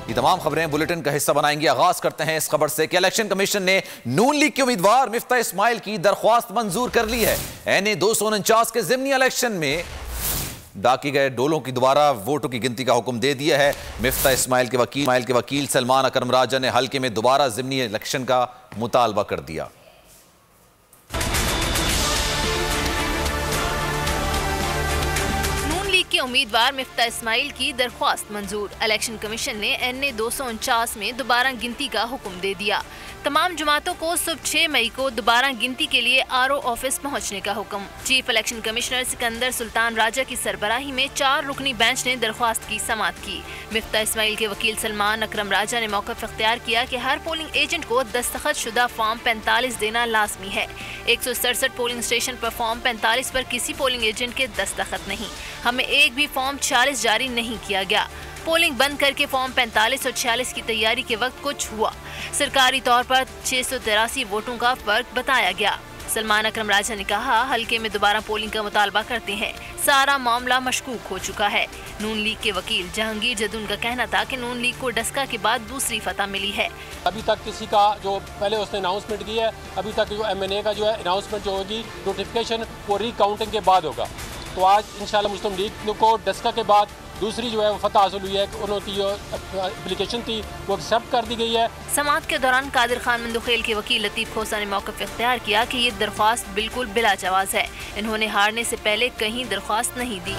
ये तमाम खबरें बुलेटिन का हिस्सा बनाएंगी। आगाज करते हैं इस खबर से कि इलेक्शन कमीशन ने नून लीग के उम्मीदवार मिफ्ता इस्माइल की दरख्वास्त मंजूर कर ली है। NA 249 के ज़िमनी इलेक्शन में डाके गए डोलों की दोबारा वोटों की गिनती का हुक्म दे दिया है। मिफ्ता इस्माइल के वकील सलमान अकरम राजा ने हल्के में दोबारा ज़िमनी इलेक्शन का मुतालबा कर दिया। के उम्मीदवार मिफ्ता इस्माइल की दरख्वास्त मंजूर। इलेक्शन कमीशन ने NA 249 में दोबारा गिनती का हुक्म दे दिया। तमाम जमातों को सुबह 6 मई को दोबारा गिनती के लिए RO ऑफिस पहुंचने का हुक्म। Chief election commissioner Sikandar Sultan Raja की सरबराही में 4 रुकनी बेंच ने दरख्वास्त की समाअत की। मिफ्ता इस्माइल के वकील सलमान अकरम राजा ने मौक़िफ़ इख्तियार किया कि हर पोलिंग एजेंट को दस्तखत शुदा फॉर्म 45 देना लाजमी है। 167 पोलिंग स्टेशन पर फॉर्म 45 पर किसी पोलिंग एजेंट के दस्तखत नहीं। हमें एक भी फॉर्म 46 जारी नहीं किया गया। पोलिंग बंद करके फॉर्म 45 और 46 की तैयारी के वक्त कुछ हुआ। सरकारी तौर पर 683 वोटों का फर्क बताया गया। सलमान अकरम राजा ने कहा, हल्के में दोबारा पोलिंग का मुतालबा करते हैं। सारा मामला मशकूक हो चुका है। नून लीग के वकील जहांगीर जदून का कहना था कि नून लीग को डस्का के बाद दूसरी फतह मिली है। अभी तक किसी का जो पहले उसने अनाउंसमेंट की है, अभी तक जो MNA का जो है अनाउंसमेंट जो होगी नोटिफिकेशन वो रिकाउंटिंग के बाद होगा। तो आज इंशाल्लाह मुस्लिम लीग को डस्का के बाद दूसरी जो है वो फतह हासिल हुई है। उन्होंने जो एप्लीकेशन थी वो एक्सेप्ट कर दी गई है। समाअत के दौरान कादिर खान मंदुखेल के वकील लतीफ़ खोसा ने मौक़िफ़ इख्तियार किया कि ये दरख्वास्त बिल्कुल बिला जवाज़ है। इन्होंने हारने से पहले कहीं दरख्वास्त नहीं दी।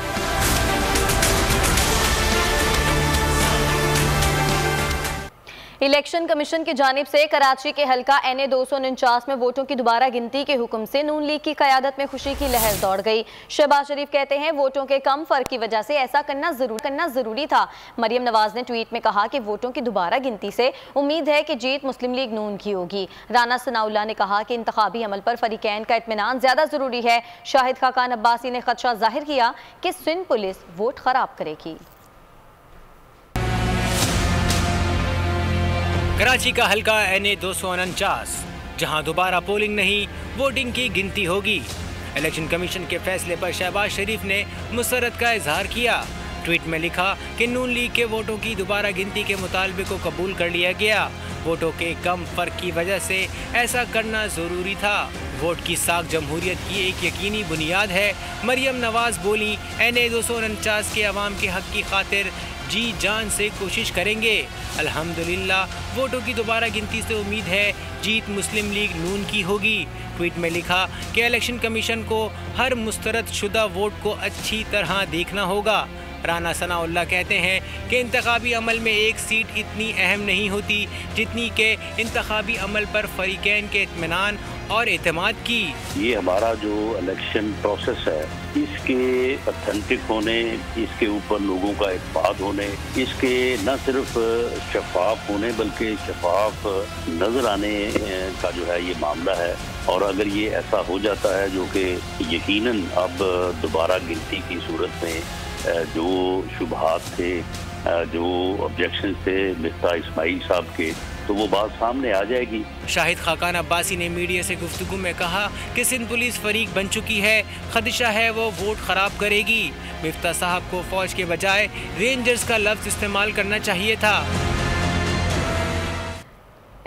इलेक्शन कमीशन की जानिब से कराची के हल्का NA 249 में वोटों की दोबारा गिनती के हुक्म से नून लीग की क़यादत में खुशी की लहर दौड़ गई। शहबाज शरीफ कहते हैं, वोटों के कम फर्क की वजह से ऐसा करना जरूरी था। मरियम नवाज ने ट्वीट में कहा कि वोटों की दोबारा गिनती से उम्मीद है कि जीत मुस्लिम लीग नून की होगी। राना सनाउल्लाह ने कहा कि इंतखाबी अमल पर फरीकैन का इत्मीनान ज्यादा जरूरी है। शाहिद खाकान अब्बासी ने खदशा जाहिर किया कि सिंध पुलिस वोट खराब करेगी। कराची का हल्का NA 249, जहां दोबारा पोलिंग नहीं वोटिंग की गिनती होगी। इलेक्शन कमीशन के फैसले पर शहबाज शरीफ ने मुसरत का इजहार किया। ट्वीट में लिखा कि नून लीग के वोटों की दोबारा गिनती के मुतालबे को कबूल कर लिया गया। वोटों के कम फर्क की वजह से ऐसा करना ज़रूरी था। वोट की साख जमहूरियत की एक यकीनी बुनियाद है। मरियम नवाज बोली, NA 249 के अवाम के हक़ की खातिर जी जान से कोशिश करेंगे। अल्हम्दुलिल्लाह वोटों की दोबारा गिनती से उम्मीद है जीत मुस्लिम लीग नून की होगी। ट्वीट में लिखा कि इलेक्शन कमीशन को हर मुस्तरद शुदा वोट को अच्छी तरह देखना होगा। राना सनाउल्लाह कहते हैं कि इंतखाबी अमल में एक सीट इतनी अहम नहीं होती जितनी के इंतखाबी अमल पर फरीकैन के इत्मीनान और एतमाद की। ये हमारा जो इलेक्शन प्रोसेस है, इसके ऑथेंटिक होने, इसके ऊपर लोगों का इत्मीनान होने, इसके न सिर्फ शफाफ होने बल्कि शफाफ नजर आने का जो है ये मामला है। और अगर ये ऐसा हो जाता है जो कि यकीनन अब दोबारा गिनती की सूरत में जो शुबहात थे, जो ऑब्जेक्शन थे मिफ्ता इस्माइल साहब के, तो वो बात सामने आ जाएगी। शाहिद खाकान अब्बासी ने मीडिया से गुफ्तगू में कहा कि सिंध पुलिस फरीक बन चुकी है, खदशा है वो वोट खराब करेगी। मिफ्ता साहब को फौज के बजाय रेंजर्स का लफ्ज इस्तेमाल करना चाहिए था।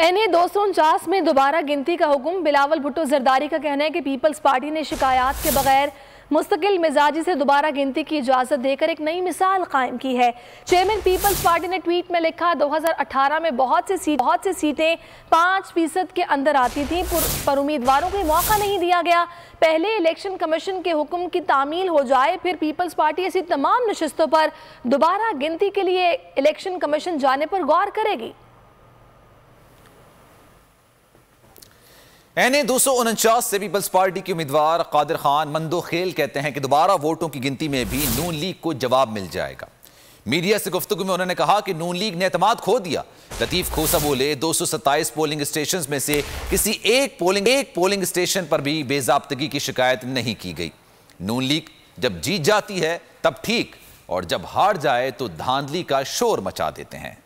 NA 249 में दोबारा गिनती का हुक्म। बिलावल भुट्टो जरदारी का कहना है कि पीपल्स पार्टी ने शिकायत के बगैर मुस्तकिल मिजाजी से दोबारा गिनती की इजाज़त देकर एक नई मिसाल कायम की है। चेयरमैन पीपल्स पार्टी ने ट्वीट में लिखा, 2018 में बहुत सी सीटें 5% के अंदर आती थीं, पर उम्मीदवारों को मौका नहीं दिया गया। पहले इलेक्शन कमीशन के हुक्म की तामील हो जाए, फिर पीपल्स पार्टी ऐसी तमाम नशिस्तों पर दोबारा गिनती के लिए इलेक्शन कमीशन जाने पर गौर करेगी। NA 249 से पीपल्स पार्टी के उम्मीदवार कादिर खान मंदोखेल कहते हैं कि दोबारा वोटों की गिनती में भी नून लीग को जवाब मिल जाएगा। मीडिया से गुफ्तगू में उन्होंने कहा कि नून लीग ने एतमाद खो दिया। लतीफ खोसा बोले, 227 पोलिंग स्टेशन में से किसी एक पोलिंग स्टेशन पर भी बेजाब्तगी की शिकायत नहीं की गई। नून लीग जब जीत जाती है तब ठीक, और जब हार जाए तो धांधली का शोर मचा देते हैं।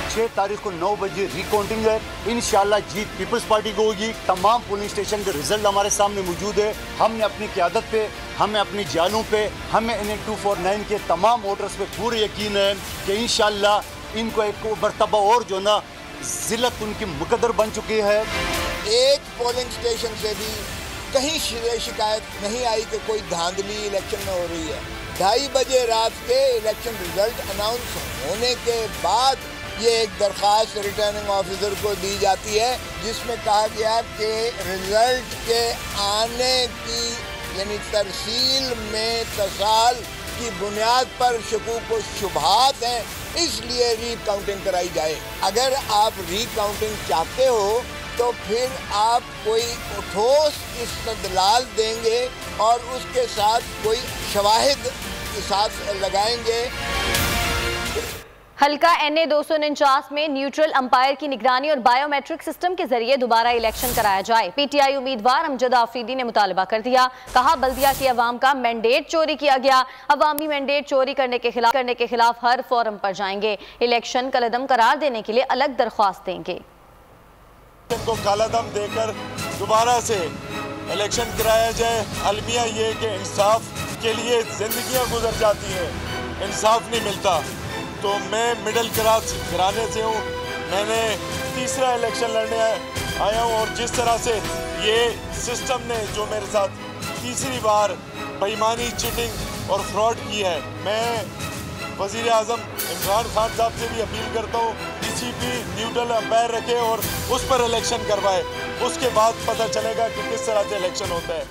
6 तारीख को 9 बजे रिकाउंटिंग है। इंशाल्लाह जीत पीपल्स पार्टी को होगी। तमाम पोलिंग स्टेशन के रिजल्ट हमारे सामने मौजूद है। हमने अपनी क़यादत पे हमें अपनी जानों पे, हमें NA 249 के तमाम वोटर्स पे पूरे यकीन है कि इंशाल्लाह इनको एक मरतबा और जो ना जिल्लत उनकी मुकद्दर बन चुकी है। एक पोलिंग स्टेशन से भी कहीं शिकायत नहीं आई कि कोई धांधली इलेक्शन में हो रही है। 2:30 बजे रात के इलेक्शन रिजल्ट अनाउंस होने के बाद ये एक दरख्वास्त रिटर्निंग ऑफिसर को दी जाती है जिसमें कहा गया कि रिजल्ट के आने की यानी तरसील में तसाल की बुनियाद पर शकूक व शुबहात हैं, इसलिए रीकाउंटिंग कराई जाए। अगर आप रीकाउंटिंग चाहते हो तो फिर आप कोई ठोस इस्तदलाल देंगे और उसके साथ कोई शवाहिद के साथ लगाएंगे। हल्का NA 249 में न्यूट्रल अंपायर की निगरानी और बायोमेट्रिक सिस्टम के जरिए दोबारा इलेक्शन कराया जाए। PTI उम्मीदवार अमजद आफरीदी ने मुतालबा कर दिया। कहा बल्दिया की अवाम का मैंडेट चोरी किया गया, अवामी मैंडेट चोरी करने के खिलाफ हर फोरम पर जाएंगे। इलेक्शन कलदम करार देने के लिए अलग दरख्वास्त देंगे। को कालादम देकर दोबारा से इलेक्शन कराया जाए। अलमिया ये कि इंसाफ के लिए जिंदगियां गुजर जाती हैं, इंसाफ नहीं मिलता। तो मैं मिडिल क्लास घराने से हूँ, मैंने तीसरा इलेक्शन लड़ने आया हूँ और जिस तरह से ये सिस्टम ने जो मेरे साथ तीसरी बार बेईमानी, चीटिंग और फ्रॉड की है, मैं वज़ीर आज़म इमरान खान साहब से भी अपील करता हूँ DCP न्यूट्रल अंपायर रखे और उस पर इलेक्शन करवाए। उसके बाद पता चलेगा कि किस तरह से इलेक्शन होता है।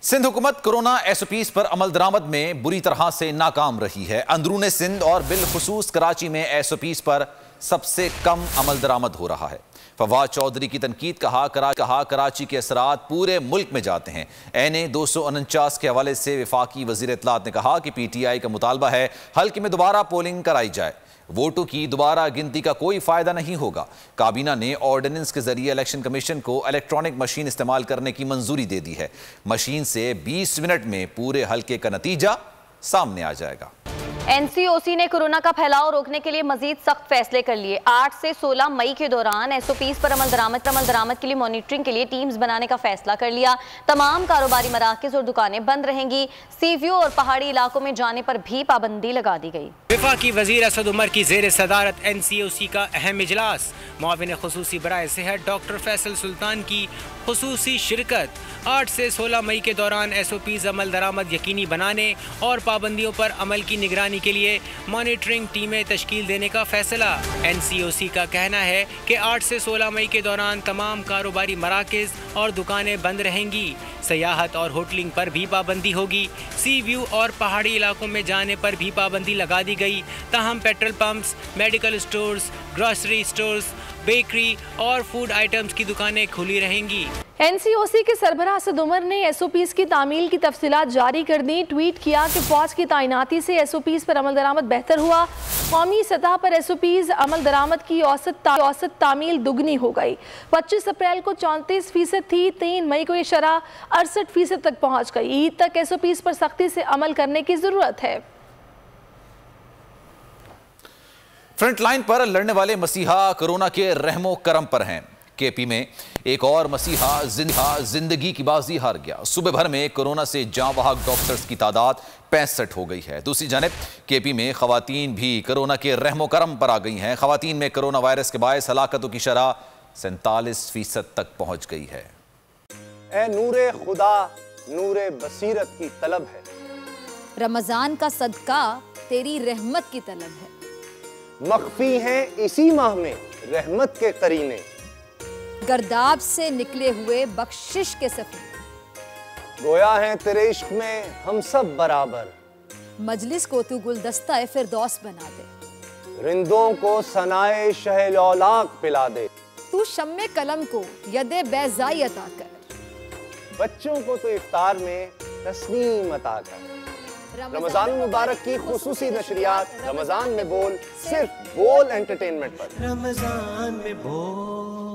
सिंध हुकूमत कोरोना SOPs पर अमल दरामद में बुरी तरह से नाकाम रही है। अंदरूने सिंध और बिलखुसूस कराची में SOPs पर सबसे कम अमल दरामद हो रहा है। फवाद चौधरी की तनकीद। कहा कराची के असरात पूरे मुल्क में जाते हैं। NA 249 के हवाले से वफाकी वज़ीर इत्तलात ने कहा कि PTI का मुतालबा है हल्के में दोबारा पोलिंग कराई जाए। वोटों की दोबारा गिनती का कोई फायदा नहीं होगा। काबीना ने ऑर्डिनेंस के जरिए इलेक्शन कमीशन को इलेक्ट्रॉनिक मशीन इस्तेमाल करने की मंजूरी दे दी है। मशीन से 20 मिनट में पूरे हल्के का नतीजा सामने आ जाएगा। NCOC ने कोरोना का फैलाव रोकने के लिए मजीद सख्त फैसले कर लिए। 8 से 16 मई के दौरान SOPs पर अमल दरामद के लिए मॉनिटरिंग के लिए टीम्स बनाने का फैसला कर लिया। तमाम कारोबारी मराकज़ और दुकानें बंद रहेंगी। सीव्यू और पहाड़ी इलाकों में जाने पर भी पाबंदी लगा दी गई। वफाकी वज़ीर असद उमर की ज़ेर सदारत NCOC का अहम इजलास। मुआविन ख़ुसूसी बराए सेहत डॉक्टर फैसल सुल्तान की ख़ुसूसी शिरकत। 8 से 16 मई के दौरान SOPs अमल दरामद यकीनी बनाने और पाबंदियों पर अमल की निगरानी के लिए मॉनिटरिंग टीमें तश्कील देने का फैसला। NCOC का कहना है कि 8 से 16 मई के दौरान तमाम कारोबारी मराकज़ और दुकानें बंद रहेंगी। सयाहत और होटलिंग पर भी पाबंदी होगी। सी व्यू और पहाड़ी इलाकों में जाने पर भी पाबंदी लगा दी गई। ताहम petrol pumps, medical stores, grocery stores, bakery और फूड आइटम्स की दुकानें खुली रहेंगी। NCOC के सरबराह असद उमर ने SOPs की तामील की तफसीलात जारी कर दी। ट्वीट किया कि फौज की तैनाती से SOPs पर अमल दरामद बेहतर हुआ। कौमी सतह पर SOPs अमल दरामद की औसत तामील दुगनी हो गई। 25 अप्रैल को 34% थी, 3 मई को ये शरह 68% तक पहुँच गई। ईद तक SOPs पर सख्ती से अमल करने की ज़रूरत है। फ्रंट लाइन पर लड़ने वाले मसीहा कोरोना के रहमो करम पर हैं। KP में एक और मसीहा जिंदगी की बाजी हार गया। सुबह भर में कोरोना से जाँ बहक डॉक्टर्स की तादाद 65 हो गई है। दूसरी जानिब KP में खवातीन भी कोरोना के रहमो करम पर आ गई हैं। खवातीन में कोरोना वायरस के बायस हलाकतों की शरह 47% तक पहुंच गई है। ए नूरे खुदा नूरे बसीरत की तलब है, रमजान का सदका तेरी रहमत की तलब है। मख्फी हैं इसी माह में रहमत के करीने, गर्दाब से निकले हुए बख्शिश के सफीने। गोया है तेरे इश्क में हम सब बराबर, मजलिस को तू गुलदस्ता फिरदौस बना दे। रिंदों को सनाए शहलौलाक पिला दे, तू शम्मे कलम को यदे बैज़ाई अता कर। बच्चों को तो इफ्तार में तस्नीम अता कर। रमजान मुबारक की खुसूसी नशरियात रमजान में बोल, सिर्फ बोल एंटरटेनमेंट पर। रमजान में बोल।